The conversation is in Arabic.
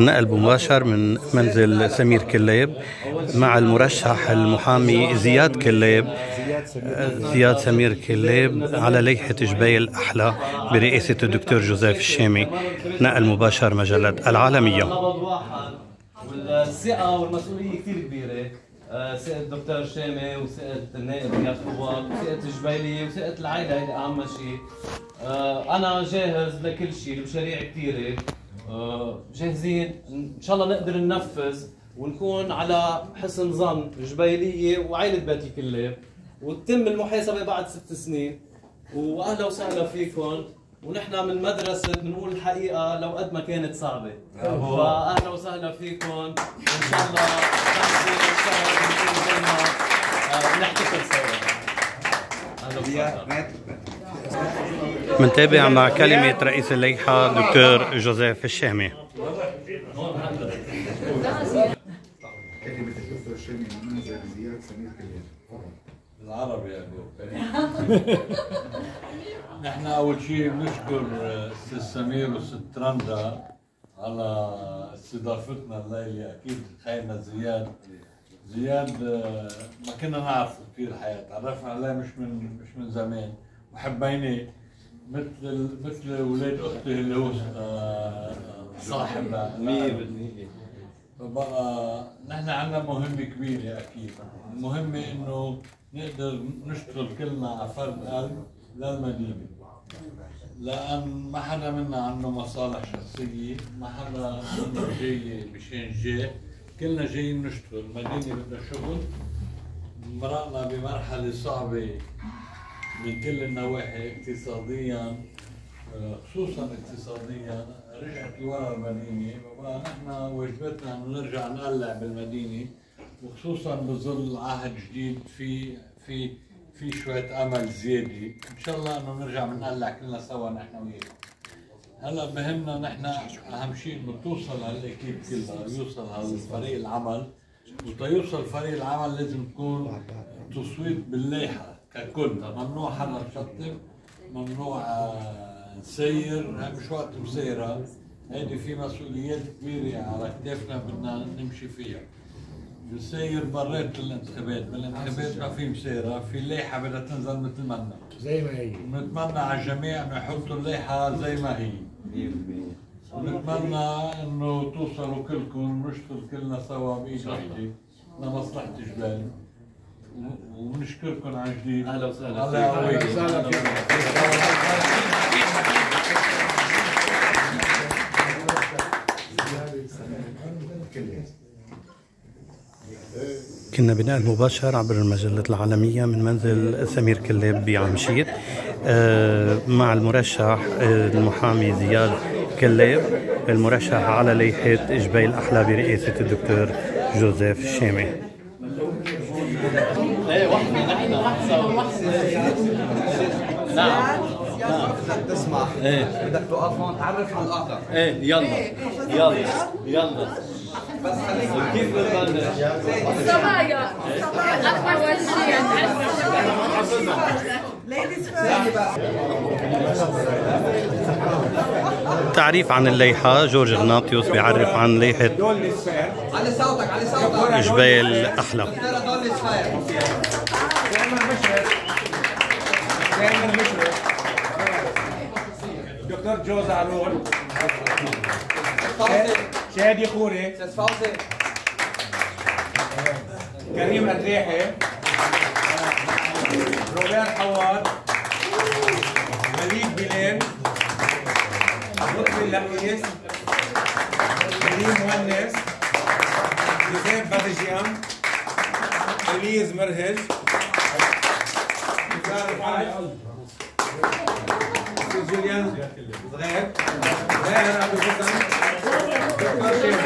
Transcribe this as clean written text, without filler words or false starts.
نقل مباشر من منزل سمير كليب مع المرشح المحامي زياد كليب، زياد سمير كليب، على لائحة جبيل الأحلى برئاسة الدكتور جوزيف الشامي. نقل مباشر مجلة العالمية. والثقة والمسؤولية كثير كبيرة، ثقة الدكتور شامي وثقة النائب رياض فواق وثقة الجبيلية وثقة العائلة، هيدي أهم شيء. أنا جاهز لكل شيء، المشاريع كثيرة، جاهزين إن شاء الله نقدر ننفذ ونكون على حسن ظن الجبيلية وعائلة باتي كليب، وتتم المحاسبة بعد 6 سنين. وأهلا وسهلا فيكم، ونحن من مدرسة بنقول الحقيقة لو قد ما كانت صعبة، فأهلا وسهلا فيكم، وإن شاء الله نحتفل سوا. أهلا وسهلا. منتابع مع كلمة رئيس اللائحة دكتور جوزيف الشامي. كلمة الدكتور الشامي من منزل زياد سمير كليب بالعربي يا ابو. نحن اول شيء بنشكر الست سمير والست رندا على استضافتنا الليله. اكيد خيرنا زياد ما كنا نعرفه كثير الحياه، تعرفنا عليه مش من زمان وحبيناه مثل اولاد اختي اللي هو صاحبها 100%. فبقى نحن عندنا مهمة كبيرة أكيد، المهمة إنه نقدر نشتغل كلنا على فرد قلب للمدينة، لأن ما حدا منا عنده مصالح شخصية، ما حدا منا جاي مشان جاي، كلنا جايين نشتغل. المدينة بدها شغل، مرقنا بمرحلة صعبة من كل النواحي، اقتصاديا خصوصا اقتصاديا رجعت لورا المدينة. فبقى نحن واجبتنا انه نرجع نقلع بالمدينة، وخصوصا بظل عهد جديد في شوية امل زيادة، ان شاء الله انه نرجع بنقلع كلنا سوا نحن وياكم. هلا بهمنا نحن اهم شيء انه توصل هالاكيب كلها، يوصل هالفريق العمل، وتيوصل فريق العمل لازم تكون تصويت باللائحة ككل، ممنوع حدا يشطب، ممنوع نسير، مش وقت مسيرة، هيدي في مسؤوليات كبيرة على كتافنا بدنا نمشي فيها. نسير برات الانتخابات، بالانتخابات ما في مسيرة، في لائحة بدها تنزل مثل ما لنا زي ما هي، ونتمنى على الجميع انه يحطوا اللائحة زي ما هي 100%، ونتمنى انه توصلوا كلكم نشتغل كلنا سوا بايد وحدة لمصلحة جبال، ونشكركم عن جديد. اهلا وسهلا. الله يقويكم. كنا بنقل مباشر عبر المجلة العالمية من منزل سمير كليب بعمشيت مع المرشح المحامي زياد كليب، المرشح على لائحة جبيل الأحلى برئاسة الدكتور جوزيف الشامي. نعم بدك تسمع، بدك تقف هون تعرف على الآخر. يلا بس خليك كيف بنبلش؟ الصبايا أول شيء تعريف عن اللائحة. جورج غناطيوس بيعرف عن لائحة علي صوتك جبيل أحلى. دكتور جوز عرول، شادي خوري، كريم أدريحي، روبير حواد، مليك بلال، لطفي اللحيس، كريم مونس، جوزيف بادجيان، إليز مرهج، جوليان صغير، زاهر أبو حسن، دكتور شيخ